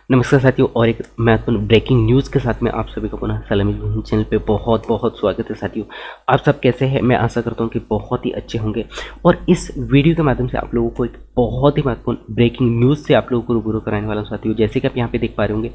नमस्कार साथियों, और एक महत्वपूर्ण ब्रेकिंग न्यूज़ के साथ में आप सभी का पुनः सलामी चैनल पे बहुत बहुत स्वागत है। साथियों, आप सब कैसे हैं? मैं आशा करता हूँ कि बहुत ही अच्छे होंगे। और इस वीडियो के माध्यम से आप लोगों को एक बहुत ही महत्वपूर्ण ब्रेकिंग न्यूज़ से आप लोगों को रूबरू कराने वाला हूँ। साथियों, जैसे कि आप यहाँ पे देख पा रहे होंगे,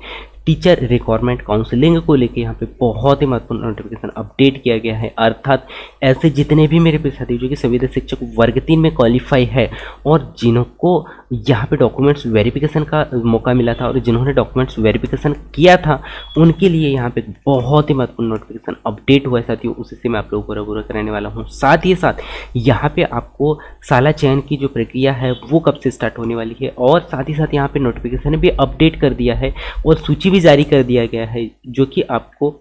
टीचर रिक्वायरमेंट काउंसलिंग को लेकर यहाँ पे बहुत ही महत्वपूर्ण नोटिफिकेशन अपडेट किया गया है। अर्थात ऐसे जितने भी मेरे पे साथी जो कि संविदा शिक्षक वर्ग 3 में क्वालिफाई है और जिनको यहाँ पे डॉक्यूमेंट्स वेरिफिकेशन का मौका मिला था और जिन्होंने डॉक्यूमेंट्स वेरिफिकेशन किया था, उनके लिए यहाँ पे बहुत ही महत्वपूर्ण नोटिफिकेशन अपडेट हुआ है। साथियों, उसी से मैं आप लोगों को रूबरू कराने वाला हूँ। साथ ही साथ यहाँ पे आपको साला चयन की जो प्रक्रिया है वो कब से स्टार्ट होने वाली है, और साथ ही साथ यहाँ पे नोटिफिकेशन भी अपडेट कर दिया है और सूची भी जारी कर दिया गया है, जो कि आपको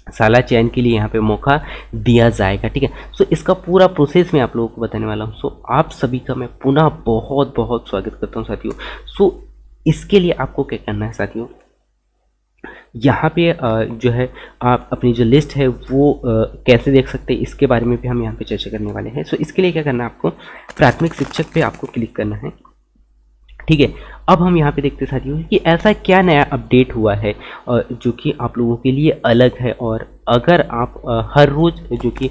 साला चयन के लिए यहाँ पे मौका दिया जाएगा। ठीक है, सो इसका पूरा प्रोसेस मैं आप लोगों को बताने वाला हूँ। सो आप सभी का मैं पुनः बहुत बहुत स्वागत करता हूँ साथियों। सो इसके लिए आपको क्या करना है साथियों, यहाँ पे जो है आप अपनी जो लिस्ट है वो कैसे देख सकते हैं, इसके बारे में भी हम यहाँ पे चर्चा करने वाले हैं। सो इसके लिए क्या करना है, आपको प्राथमिक शिक्षक पे आपको क्लिक करना है। ठीक है, अब हम यहाँ पे देखते साथियों कि ऐसा क्या नया अपडेट हुआ है जो कि आप लोगों के लिए अलग है। और अगर आप हर रोज़ जो कि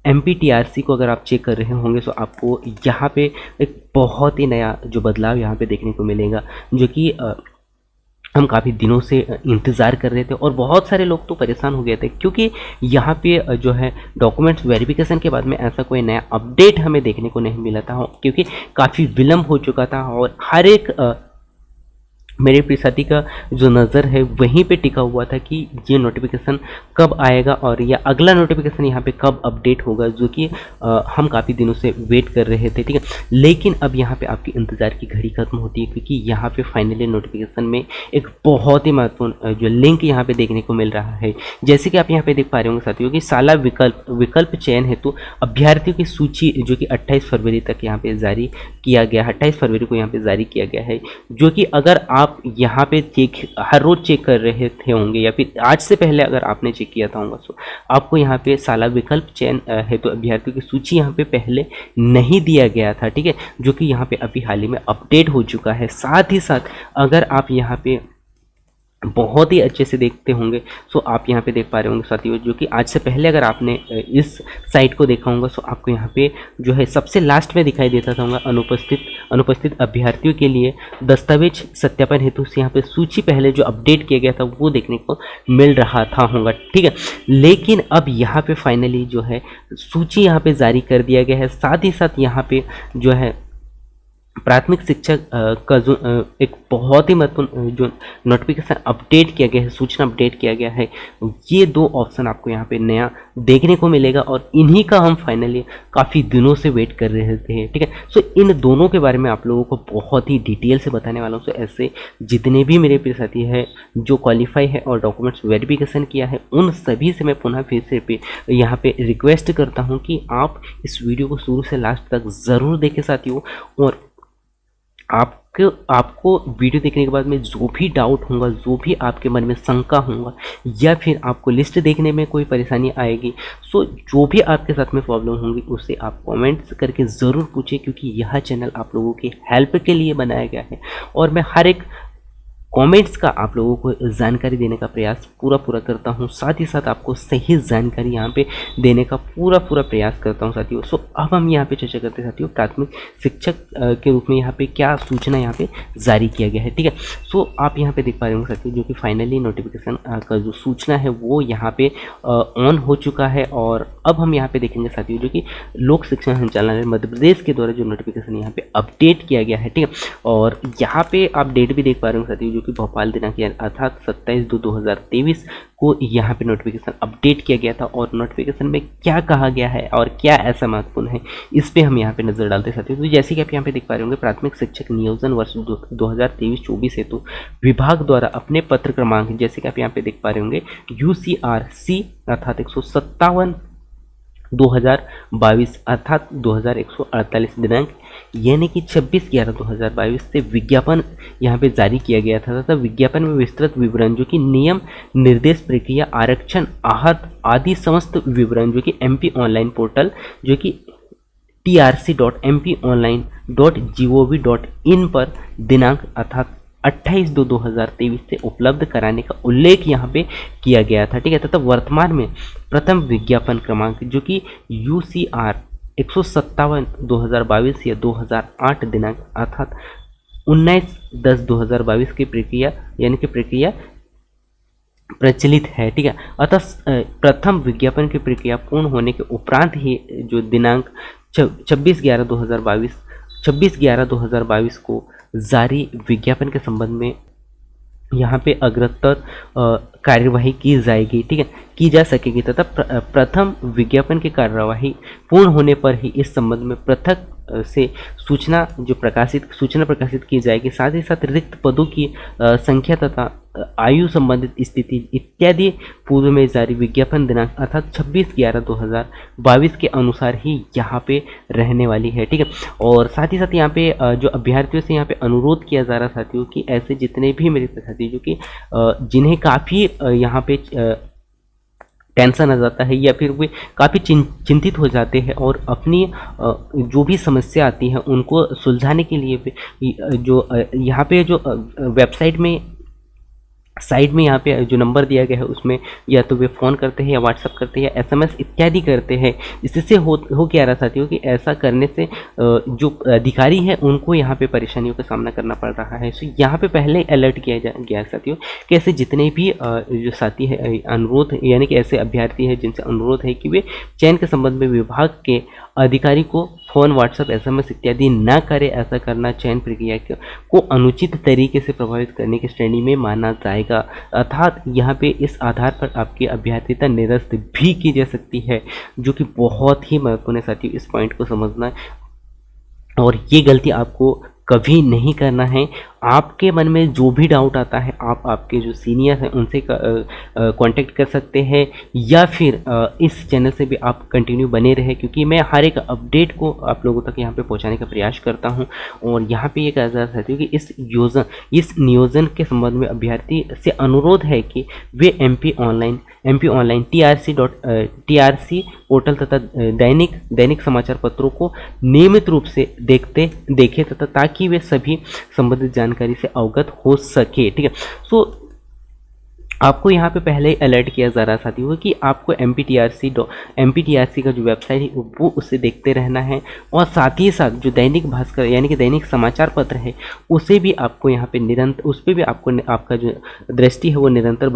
MPTRC को अगर आप चेक कर रहे होंगे तो आपको यहाँ पे एक बहुत ही नया जो बदलाव यहाँ पे देखने को मिलेगा, जो कि हम काफ़ी दिनों से इंतज़ार कर रहे थे। और बहुत सारे लोग तो परेशान हो गए थे, क्योंकि यहाँ पे जो है डॉक्यूमेंट्स वेरिफिकेशन के बाद में ऐसा कोई नया अपडेट हमें देखने को नहीं मिला था, क्योंकि काफ़ी विलम्ब हो चुका था और हर एक मेरे प्रिय साथी का जो नज़र है वहीं पे टिका हुआ था कि ये नोटिफिकेशन कब आएगा और या अगला नोटिफिकेशन यहाँ पे कब अपडेट होगा, जो कि हम काफ़ी दिनों से वेट कर रहे थे। ठीक है, लेकिन अब यहाँ पे आपकी इंतज़ार की घड़ी खत्म होती है, क्योंकि यहाँ पे फाइनली नोटिफिकेशन में एक बहुत ही महत्वपूर्ण जो लिंक यहाँ पे देखने को मिल रहा है। जैसे कि आप यहाँ पे देख पा रहे होंगे साथियों कि साला विकल्प चयन हेतु अभ्यर्थियों की सूची जो कि 28 फरवरी तक यहाँ पे जारी किया गया, 28 फरवरी को यहाँ पे जारी किया गया है, जो कि अगर आप यहाँ पे चेक हर रोज चेक कर रहे थे होंगे या फिर आज से पहले अगर आपने चेक किया था होगा, तो आपको यहाँ पे साला विकल्प चयन हेतु अभ्यर्थियों की सूची यहाँ पे पहले नहीं दिया गया था। ठीक है, जो कि यहाँ पे अभी हाल ही में अपडेट हो चुका है। साथ ही साथ अगर आप यहाँ पे बहुत ही अच्छे से देखते होंगे, सो आप यहाँ पे देख पा रहे होंगे साथियों, जो कि आज से पहले अगर आपने इस साइट को देखा होगा, सो आपको यहाँ पे जो है सबसे लास्ट में दिखाई देता था होगा अनुपस्थित अभ्यर्थियों के लिए दस्तावेज सत्यापन हेतु से यहाँ पे सूची पहले जो अपडेट किया गया था वो देखने को मिल रहा था होगा। ठीक है, लेकिन अब यहाँ पे फाइनली जो है सूची यहाँ पे जारी कर दिया गया है। साथ ही साथ यहाँ पे जो है प्राथमिक शिक्षक का जो एक बहुत ही महत्वपूर्ण जो नोटिफिकेशन अपडेट किया गया है, सूचना अपडेट किया गया है, ये दो ऑप्शन आपको यहाँ पे नया देखने को मिलेगा और इन्हीं का हम फाइनली काफ़ी दिनों से वेट कर रहे थे। ठीक है, सो इन दोनों के बारे में आप लोगों को बहुत ही डिटेल से बताने वाला हूँ। सो ऐसे जितने भी मेरे प्रिय साथी है जो क्वालिफाई है और डॉक्यूमेंट्स वेरिफिकेशन किया है, उन सभी से मैं पुनः फिर से यहाँ पे रिक्वेस्ट करता हूँ कि आप इस वीडियो को शुरू से लास्ट तक ज़रूर देखें साथियों। और आपको वीडियो देखने के बाद में जो भी डाउट होगा, जो भी आपके मन में शंका होगा, या फिर आपको लिस्ट देखने में कोई परेशानी आएगी, सो जो भी आपके साथ में प्रॉब्लम होंगी उससे आप कमेंट्स करके ज़रूर पूछें, क्योंकि यह चैनल आप लोगों की हेल्प के लिए बनाया गया है और मैं हर एक कमेंट्स का आप लोगों को जानकारी देने का प्रयास पूरा करता हूं। साथ ही साथ आपको सही जानकारी यहां पे देने का पूरा प्रयास करता हूं साथियों। सो अब हम यहां पे चर्चा करते हैं साथियों, प्राथमिक शिक्षक के रूप में यहां पे क्या सूचना यहां पे जारी किया गया है। ठीक है, सो आप यहां पे देख पा रहे होंगे साथियों, जो कि फाइनली नोटिफिकेशन का जो सूचना है वो यहाँ पे ऑन हो चुका है। और अब हम यहाँ पे देखेंगे साथियों, जो कि लोक शिक्षण संचालनालय मध्य प्रदेश के द्वारा जो नोटिफिकेशन यहाँ पे अपडेट किया गया है। ठीक है, और यहाँ पे आप डेट भी देख पा रहे होंगे साथियों, जो कि भोपाल दिनांक अर्थात 27/2/2023 को यहाँ पे नोटिफिकेशन अपडेट किया गया था। और नोटिफिकेशन में क्या कहा गया है और क्या ऐसा महत्वपूर्ण है, इस पे हम यहाँ पे नजर डालते साथियों। तो जैसे कि आप यहाँ पे देख पा रहे होंगे, प्राथमिक शिक्षक नियोजन वर्ष 2023-24 हेतु विभाग द्वारा अपने पत्र क्रमांक, जैसे कि आप यहाँ पे देख पा रहे होंगे UCRC अर्थात 157/2022 अर्थात 2148 दिनांक यानी कि 26/11/2022 से विज्ञापन यहाँ पे जारी किया गया था तथा विज्ञापन में विस्तृत विवरण, जो कि नियम निर्देश प्रक्रिया आरक्षण आहत आदि समस्त विवरण, जो कि MP ऑनलाइन पोर्टल, जो कि trc.mponline.gov.in पर दिनांक अर्थात 28/2/2023 से उपलब्ध कराने का उल्लेख यहाँ पे किया गया था, ठीक है। तथा वर्तमान में प्रथम विज्ञापन क्रमांक जो कि UCR 157/2022 या 2008 दिनांक अर्थात 19/10/2022 की प्रक्रिया यानी कि प्रक्रिया प्रचलित है, ठीक है। अतः प्रथम विज्ञापन की प्रक्रिया पूर्ण होने के उपरांत ही जो दिनांक 26/11/2022 को जारी विज्ञापन के संबंध में यहाँ पे अग्रतर कार्यवाही की जाएगी, ठीक है, की जा सकेगी। तथा प्रथम विज्ञापन की कार्यवाही पूर्ण होने पर ही इस संबंध में पृथक से सूचना प्रकाशित की जाएगी। साथ ही साथ रिक्त पदों की संख्या तथा आयु संबंधित स्थिति इत्यादि पूर्व में जारी विज्ञापन दिनांक अर्थात 26/11/2022 के अनुसार ही यहाँ पे रहने वाली है, ठीक है। और साथ ही साथ यहाँ पे जो अभ्यर्थियों से यहाँ पे अनुरोध किया जा रहा साथियों कि ऐसे जितने भी मेरे साथी जो कि जिन्हें काफ़ी यहाँ पे टेंशन आ जाता है या फिर वे काफ़ी चिंतित हो जाते हैं और अपनी जो भी समस्या आती है उनको सुलझाने के लिए जो यहाँ पे जो वेबसाइट में साइड में यहाँ पे जो नंबर दिया गया है उसमें या तो वे फ़ोन करते हैं या व्हाट्सअप करते हैं या SMS इत्यादि करते हैं। इससे हो क्या रहा साथियों कि ऐसा करने से जो अधिकारी है उनको यहाँ पे परेशानियों का सामना करना पड़ रहा है। सो यहाँ पे पहले अलर्ट किया गया साथियों कि ऐसे जितने भी जो साथी है अनुरोध यानी कि ऐसे अभ्यर्थी है जिनसे अनुरोध है कि वे चयन के संबंध में विभाग के अधिकारी को फ़ोन व्हाट्सएप SMS इत्यादि न करे। ऐसा करना चयन प्रक्रिया को अनुचित तरीके से प्रभावित करने की श्रेणी में माना जाएगा। अर्थात यहाँ पे इस आधार पर आपकी अभ्यर्थिता निरस्त भी की जा सकती है, जो कि बहुत ही महत्वपूर्ण है साथियों, इस पॉइंट को समझना। और ये गलती आपको कभी नहीं करना है। आपके मन में जो भी डाउट आता है आप आपके जो सीनियर हैं उनसे कांटेक्ट कर सकते हैं या फिर इस चैनल से भी आप कंटिन्यू बने रहे, क्योंकि मैं हर एक अपडेट को आप लोगों तक यहाँ पे पहुँचाने का प्रयास करता हूँ। और यहाँ पे ये कहा जा सकता है कि इस नियोजन के संबंध में अभ्यर्थी से अनुरोध है कि वे MP ऑनलाइन TRC पोर्टल तथा दैनिक समाचार पत्रों को नियमित रूप से देखें तथा ताकि वे सभी संबंधित जानकारी से अवगत हो सके, ठीक है। सो आपको यहाँ पे पहले ही अलर्ट किया जा रहा साथियों कि आपको MPTRC का जो वेबसाइट है वो उसे देखते रहना है। और साथ ही साथ जो दैनिक भास्कर यानी कि दैनिक समाचार पत्र है उसे भी आपको यहाँ पे निरंतर उस पर भी आपको आपका जो दृष्टि है वो निरंतर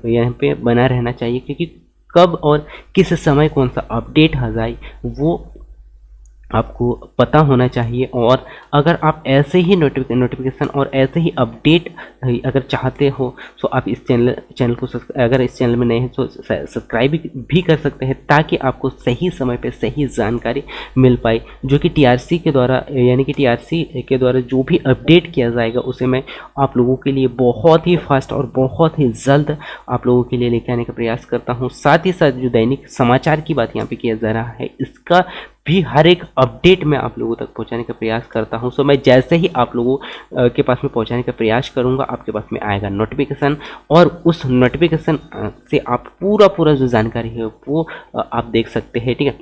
यहाँ पे बना रहना चाहिए, क्योंकि कब और किस समय कौन सा अपडेट आ जाए वो आपको पता होना चाहिए। और अगर आप ऐसे ही नोटिफिकेशन और ऐसे ही अपडेट अगर चाहते हो तो आप इस चैनल को अगर इस चैनल में नए हैं तो सब्सक्राइब भी कर सकते हैं, ताकि आपको सही समय पे सही जानकारी मिल पाए, जो कि TRC के द्वारा यानी कि TRC के द्वारा जो भी अपडेट किया जाएगा उसे मैं आप लोगों के लिए बहुत ही फास्ट और बहुत ही जल्द आप लोगों के लिए लेके आने का प्रयास करता हूँ। साथ ही साथ जो दैनिक समाचार की बात यहाँ पे किया जा रहा है इसका भी हर एक अपडेट मैं आप लोगों तक पहुंचाने का प्रयास करता हूं। सो मैं जैसे ही आप लोगों के पास में पहुंचाने का प्रयास करूंगा आपके पास में आएगा नोटिफिकेशन, और उस नोटिफिकेशन से आप पूरा जो जानकारी है वो आप देख सकते हैं, ठीक है।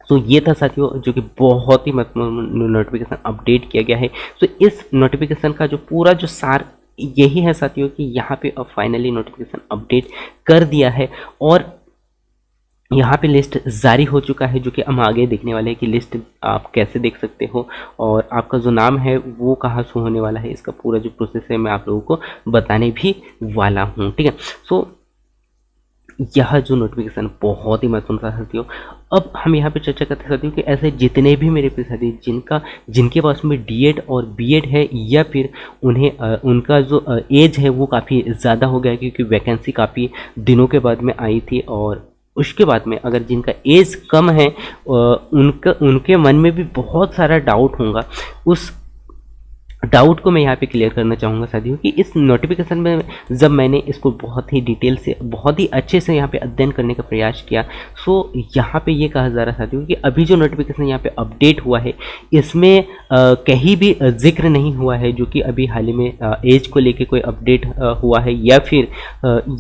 तो ये था साथियों जो कि बहुत ही महत्वपूर्ण नोटिफिकेशन अपडेट किया गया है। तो इस नोटिफिकेशन का जो पूरा जो सार यही है साथियों कि यहाँ पे अब फाइनली नोटिफिकेशन अपडेट कर दिया है और यहाँ पे लिस्ट जारी हो चुका है, जो कि हम आगे देखने वाले हैं कि लिस्ट आप कैसे देख सकते हो और आपका जो नाम है वो कहाँ शो होने वाला है। इसका पूरा जो प्रोसेस है मैं आप लोगों को बताने भी वाला हूँ, ठीक है। सो यह जो नोटिफिकेशन बहुत ही महत्वपूर्ण था साथियों। अब हम यहाँ पे चर्चा करते साथियों कि ऐसे जितने भी मेरे पे साथी जिनके पास में D.Ed और B.Ed है या फिर उन्हें उनका जो एज है वो काफ़ी ज़्यादा हो गया, क्योंकि वैकेंसी काफ़ी दिनों के बाद में आई थी। और उसके बाद में अगर जिनका एज कम है उनके मन में भी बहुत सारा डाउट होगा। उस डाउट को मैं यहाँ पे क्लियर करना चाहूँगा साथियों कि इस नोटिफिकेशन में जब मैंने इसको बहुत ही डिटेल से बहुत ही अच्छे से यहाँ पे अध्ययन करने का प्रयास किया, सो यहाँ पे ये कहा जा रहा साथियों कि अभी जो नोटिफिकेशन यहाँ पे अपडेट हुआ है इसमें कहीं भी जिक्र नहीं हुआ है जो कि अभी हाल ही में एज को लेके कोई अपडेट हुआ है, या फिर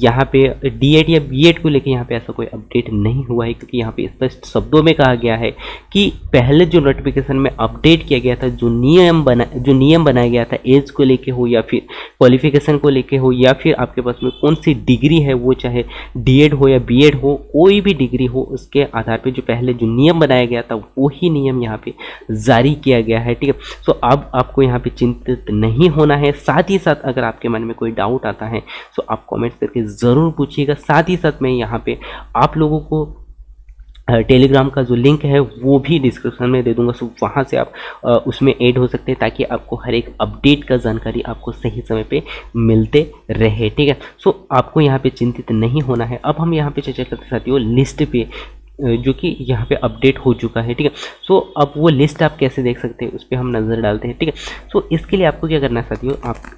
यहाँ पे D.Ed या B.Ed को लेके यहाँ पे ऐसा कोई अपडेट नहीं हुआ है, क्योंकि यहाँ पे स्पष्ट शब्दों में कहा गया है कि पहले जो नोटिफिकेशन में अपडेट किया गया था, जो नियम बनाया गया था, एज को लेके हो या फिर क्वालिफिकेशन को लेके हो या फिर आपके पास में कौन सी डिग्री है, वो चाहे डीएड हो या बीएड हो, कोई भी डिग्री हो, उसके आधार पे जो पहले जो नियम बनाया गया था वही नियम यहाँ पे जारी किया गया है। ठीक है, सो अब आपको यहाँ पे चिंतित नहीं होना है। साथ ही साथ अगर आपके मन में कोई डाउट आता है तो आप कमेंट करके ज़रूर पूछिएगा। साथ ही साथ मैं यहाँ पे आप लोगों को टेलीग्राम का जो लिंक है वो भी डिस्क्रिप्शन में दे दूंगा, सो वहाँ से आप उसमें ऐड हो सकते हैं ताकि आपको हर एक अपडेट का जानकारी आपको सही समय पे मिलते रहे। ठीक है, सो आपको यहाँ पे चिंतित नहीं होना है। अब हम यहाँ पे चर्चा करते साथियों लिस्ट पे, जो कि यहाँ पे अपडेट हो चुका है। ठीक है, सो अब वो लिस्ट आप कैसे देख सकते हैं उस पर हम नज़र डालते हैं। ठीक है, सो इसके लिए आपको क्या करना है साथियों,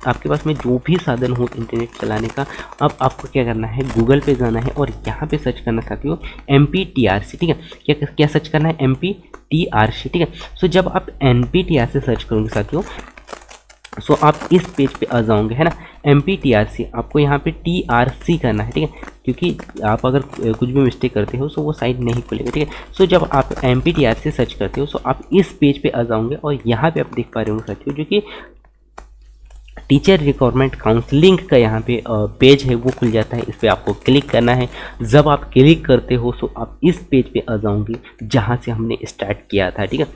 आपके पास में जो भी साधन हो इंटरनेट चलाने का, अब आपको क्या करना है, गूगल पे जाना है और यहाँ पे सर्च करना है साथियों MPTRC। ठीक है, क्या सर्च करना है, MPTRC। ठीक है, सो जब आप NPTRC सर्च करोगे साथियों, सो आप इस पेज पे आ जाओगे, है ना, MPTRC, आपको यहाँ पे TRC करना है। ठीक है, क्योंकि आप अगर कुछ भी मिस्टेक करते हो तो वो साइट नहीं खुलेगा। ठीक है, सो जब आप MPTRC सर्च करते हो, सो आप इस पेज पे आ जाओगे और यहाँ पे आप देख पा रहे होंगे साथियों जो कि टीचर रिक्वायरमेंट काउंसलिंग का यहाँ पे पेज है वो खुल जाता है। इस पर आपको क्लिक करना है। जब आप क्लिक करते हो तो आप इस पेज पे आ जाओगे जहाँ से हमने स्टार्ट किया था। ठीक है,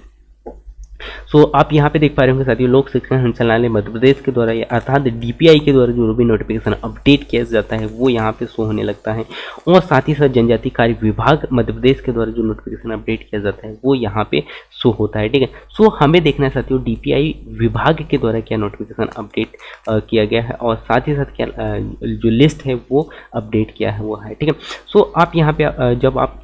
सो आप यहाँ पे देख पा रहे होंगे साथियों, लोक शिक्षण संचालनालय मध्य प्रदेश के द्वारा या अर्थात DPI के द्वारा जो भी नोटिफिकेशन अपडेट किया जाता है वो यहाँ पे शो होने लगता है। और साथ ही साथ जनजाति कार्य विभाग मध्य प्रदेश के द्वारा जो नोटिफिकेशन अपडेट किया जाता है वो यहाँ पे शो होता है। ठीक है, सो हमें देखना है साथियों DPI विभाग के द्वारा क्या नोटिफिकेशन अपडेट किया गया है और साथ ही साथ क्या जो लिस्ट है वो अपडेट किया है वो है। ठीक है, सो आप यहाँ पे जब आप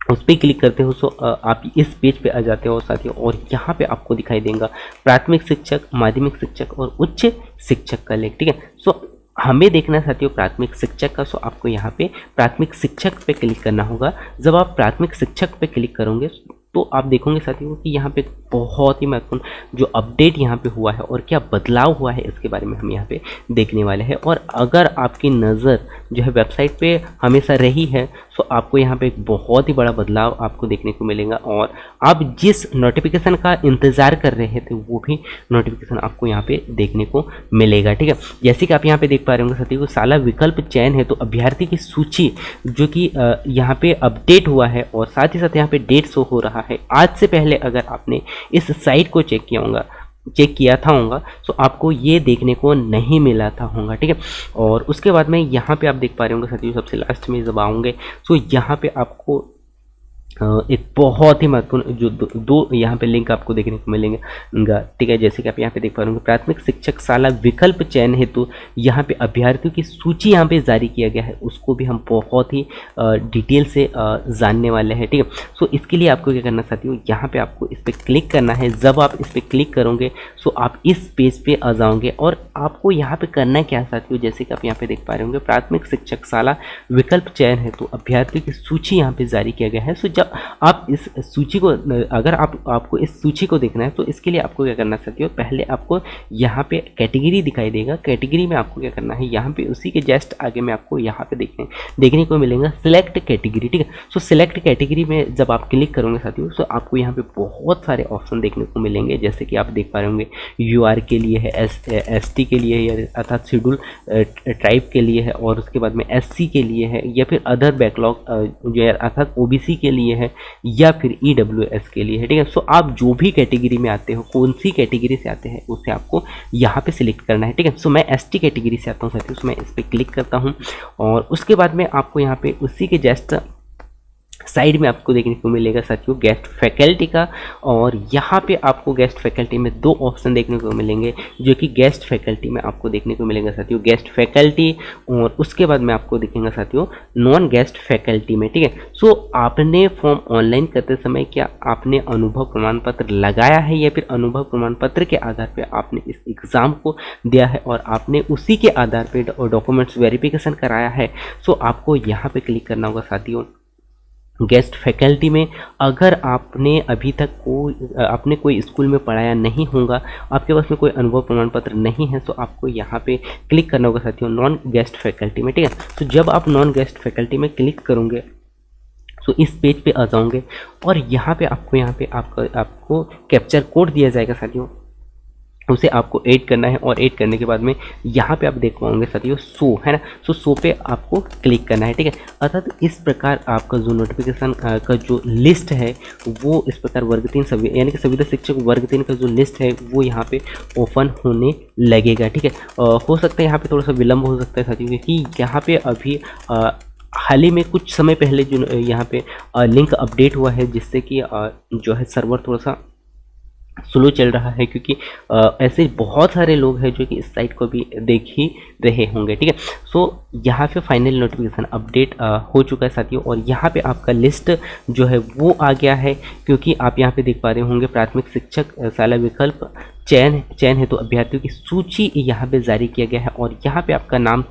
उस पर क्लिक करते हो, सो आप इस पेज पे आ जाते हो साथियों, और यहाँ पे आपको दिखाई देगा प्राथमिक शिक्षक, माध्यमिक शिक्षक और उच्च शिक्षक का लेख। ठीक है, सो हमें देखना है साथियों प्राथमिक शिक्षक का, सो आपको यहाँ पे प्राथमिक शिक्षक पे क्लिक करना होगा। जब आप प्राथमिक शिक्षक पे क्लिक करोगे तो आप देखोगे साथियों कि यहाँ पे बहुत ही महत्वपूर्ण जो अपडेट यहाँ पे हुआ है और क्या बदलाव हुआ है इसके बारे में हम यहाँ पे देखने वाले हैं। और अगर आपकी नज़र जो है वेबसाइट पे हमेशा रही है तो आपको यहाँ पे एक बहुत ही बड़ा बदलाव आपको देखने को मिलेगा और आप जिस नोटिफिकेशन का इंतज़ार कर रहे थे वो भी नोटिफिकेशन आपको यहाँ पे देखने को मिलेगा। ठीक है, जैसे कि आप यहाँ पे देख पा रहे होंगे साथियों, साला विकल्प चयन है तो अभ्यर्थी की सूची जो कि यहाँ पे अपडेट हुआ है और साथ ही साथ यहाँ पे डेट शो हो रहा है। आज से पहले अगर आपने इस साइट को चेक किया होगा तो आपको ये देखने को नहीं मिला था होगा। ठीक है, और उसके बाद में यहाँ पे आप देख पा रहे होंगे साथियों, सबसे लास्ट में जब आऊँगे तो यहाँ पे आपको एक बहुत ही महत्वपूर्ण जो दो यहाँ पे लिंक आपको देखने को मिलेंगे। ठीक है, जैसे कि आप यहाँ पे देख पा रहे होंगे प्राथमिक शिक्षक शाला विकल्प चयन हेतु यहाँ पे अभ्यर्थियों की सूची यहाँ पे जारी किया गया है, उसको भी हम बहुत ही डिटेल से जानने वाले हैं। ठीक है, सो इसके लिए आपको क्या करना साथियों, यहाँ पे आपको इस पर क्लिक करना है। जब आप इस पर क्लिक करोगे सो आप इस पेज पे आ जाओगे और आपको यहाँ पे करना क्या साथियों, जैसे कि आप यहाँ पे देख पा रहे होंगे प्राथमिक शिक्षक शाला विकल्प चयन हेतु अभ्यर्थियों की सूची यहाँ पे जारी किया गया है। सो जब आप इस सूची को, अगर आपको इस सूची को देखना है तो इसके लिए आपको क्या करना सकते हो, पहले आपको यहाँ पे कैटेगरी दिखाई देगा। कैटेगरी में आपको क्या करना है, यहाँ पे उसी के जस्ट आगे में आपको यहाँ पे देखने को मिलेगा सिलेक्ट कैटेगरी। ठीक है, सो सिलेक्ट कैटेगरी में जब आप क्लिक करोगे साथियों तो आपको यहाँ पे बहुत सारे ऑप्शन देखने को मिलेंगे, जैसे कि आप देख पा रहे होंगे UR के लिए है, ST के लिए है अर्थात शेड्यूल ट्राइब के लिए है, और उसके बाद में SC के लिए है, या फिर अदर बैकलॉग जो है अर्थात OBC के लिए है, या फिर EWS के लिए है। ठीक है, सो आप जो भी कैटेगरी में आते हो, कौन सी कैटेगरी से आते हैं उसे आपको यहाँ पे सिलेक्ट करना है। ठीक है, सो मैं ST कैटेगरी से आता हूँ साथियों, सो मैं इस पर क्लिक करता हूँ और उसके बाद में आपको यहाँ पे उसी के जस्ट साइड में आपको देखने को मिलेगा साथियों गेस्ट फैकल्टी का, और यहाँ पे आपको गेस्ट फैकल्टी में दो ऑप्शन देखने को मिलेंगे, जो कि गेस्ट फैकल्टी में आपको देखने को मिलेगा साथियों गेस्ट फैकल्टी, और उसके बाद में आपको दिखेगा साथियों नॉन गेस्ट फैकल्टी में। ठीक है, सो आपने फॉर्म ऑनलाइन करते समय क्या आपने अनुभव प्रमाण पत्र लगाया है, या फिर अनुभव प्रमाण पत्र के आधार पर आपने इस एग्ज़ाम को दिया है और आपने उसी के आधार पर डॉक्यूमेंट्स वेरिफिकेशन कराया है, सो आपको यहाँ पे क्लिक करना होगा साथियों गेस्ट फैकल्टी में। अगर आपने अभी तक आपने कोई स्कूल में पढ़ाया नहीं होगा, आपके पास में कोई अनुभव प्रमाण पत्र नहीं है, तो आपको यहाँ पे क्लिक करना होगा साथियों नॉन गेस्ट फैकल्टी में। ठीक है, तो जब आप नॉन गेस्ट फैकल्टी में क्लिक करोगे तो इस पेज पे आ जाओगे और यहाँ पे आपको आपको कैप्चर कोड दिया जाएगा साथियों, उसे आपको ऐड करना है और ऐड करने के बाद में यहाँ पे आप देख पाओगे साथियों शो, है ना। सो शो पे आपको क्लिक करना है, ठीक है। अर्थात इस प्रकार आपका जो नोटिफिकेशन का जो लिस्ट है वो इस प्रकार वर्ग 3 सभी यानी कि संविदा शिक्षक वर्ग 3 का जो लिस्ट है वो यहाँ पे ओपन होने लगेगा, ठीक है। हो सकता है यहाँ पे थोड़ा सा विलम्ब हो सकता है साथियों, क्योंकि यहाँ पे अभी हाल ही में कुछ समय पहले जो यहाँ पे लिंक अपडेट हुआ है, जिससे कि जो है सर्वर थोड़ा सा स्लो चल रहा है, क्योंकि ऐसे बहुत सारे लोग हैं जो कि इस साइट को भी देख ही रहे होंगे, ठीक है। सो यहाँ पे फाइनल नोटिफिकेशन अपडेट हो चुका है साथियों, और यहाँ पे आपका लिस्ट जो है वो आ गया है, क्योंकि आप यहाँ पे देख पा रहे होंगे प्राथमिक शिक्षक शाला विकल्प चयन है तो अभ्यर्थियों की सूची यहाँ पे जारी किया गया है, और यहाँ पे आपका नाम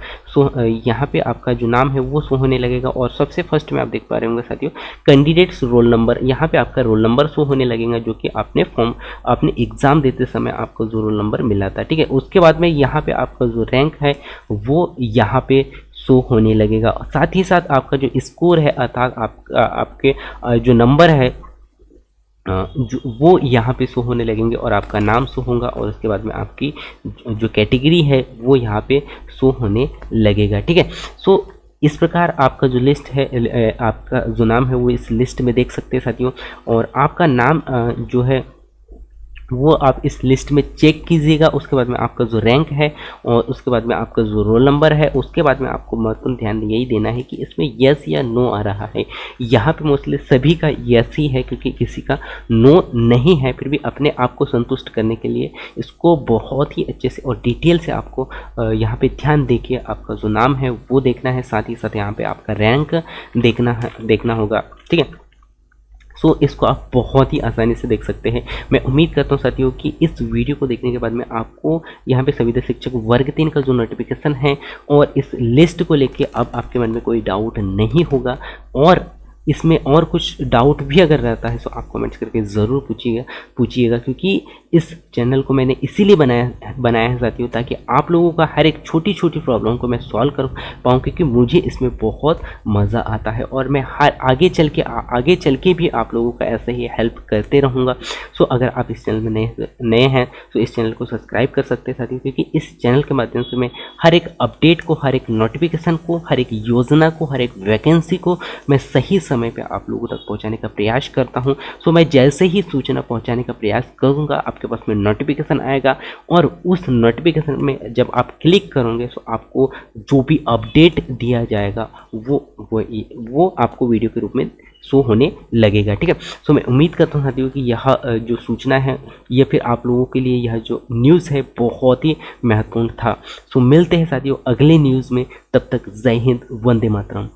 यहाँ पे आपका जो नाम है वो शो होने लगेगा। और सबसे फर्स्ट में आप देख पा रहे होंगे साथियों कैंडिडेट्स रोल नंबर, यहाँ पे आपका रोल नंबर शो होने लगेगा, जो कि आपने एग्जाम देते समय आपको जो रोल नंबर मिला था, ठीक है। उसके बाद में यहाँ पे आपका जो रैंक है वो यहाँ पे शो होने लगेगा। साथ ही साथ आपका जो स्कोर है अर्थात आपके जो नंबर है जो वो यहाँ पे शो होने लगेंगे, और आपका नाम शो होगा, और उसके बाद में आपकी जो कैटेगरी है वो यहाँ पे शो होने लगेगा, ठीक है। सो इस प्रकार आपका जो लिस्ट है आपका जो नाम है वो इस लिस्ट में देख सकते हैं साथियों। और आपका नाम जो है वो आप इस लिस्ट में चेक कीजिएगा। उसके बाद में आपका जो रैंक है और उसके बाद में आपका जो रोल नंबर है, उसके बाद में आपको महत्वपूर्ण ध्यान यही देना है कि इसमें यस या नो आ रहा है। यहाँ पे मोस्टली सभी का यस ही है, क्योंकि किसी का नो नहीं है। फिर भी अपने आप को संतुष्ट करने के लिए इसको बहुत ही अच्छे से और डिटेल से आपको यहाँ पे ध्यान देके आपका जो नाम है वो देखना है, साथ ही साथ यहाँ पे आपका रैंक देखना होगा, ठीक है। सो इसको आप बहुत ही आसानी से देख सकते हैं। मैं उम्मीद करता हूँ साथियों कि इस वीडियो को देखने के बाद में आपको यहाँ पे संविदा शिक्षक वर्ग 3 का जो नोटिफिकेशन है और इस लिस्ट को लेके अब आपके मन में कोई डाउट नहीं होगा। और इसमें और कुछ डाउट भी अगर रहता है तो आप कमेंट्स करके ज़रूर पूछिएगा, क्योंकि इस चैनल को मैंने इसीलिए बनाया है साथियों, ताकि आप लोगों का हर एक छोटी छोटी प्रॉब्लम को मैं सॉल्व कर पाऊँ, क्योंकि मुझे इसमें बहुत मज़ा आता है और मैं हर आगे चल के भी आप लोगों का ऐसे ही हेल्प करते रहूँगा। सो अगर आप इस चैनल में नए हैं तो इस चैनल को सब्सक्राइब कर सकते हैं साथियों, क्योंकि इस चैनल के माध्यम से मैं हर एक अपडेट को, हर एक नोटिफिकेशन को, हर एक योजना को, हर एक वैकेंसी को मैं सही समय पे आप लोगों तक पहुंचाने का प्रयास करता हूं। सो मैं जैसे ही सूचना पहुंचाने का प्रयास करूंगा आपके पास में नोटिफिकेशन आएगा, और उस नोटिफिकेशन में जब आप क्लिक करोगे तो आपको जो भी अपडेट दिया जाएगा वो आपको वीडियो के रूप में शो होने लगेगा, ठीक है। सो मैं उम्मीद करता हूँ साथियों कि यह जो सूचना है या फिर आप लोगों के लिए यह जो न्यूज़ है बहुत ही महत्वपूर्ण था। सो मिलते हैं साथियों अगले न्यूज़ में, तब तक जय हिंद, वंदे मातरम।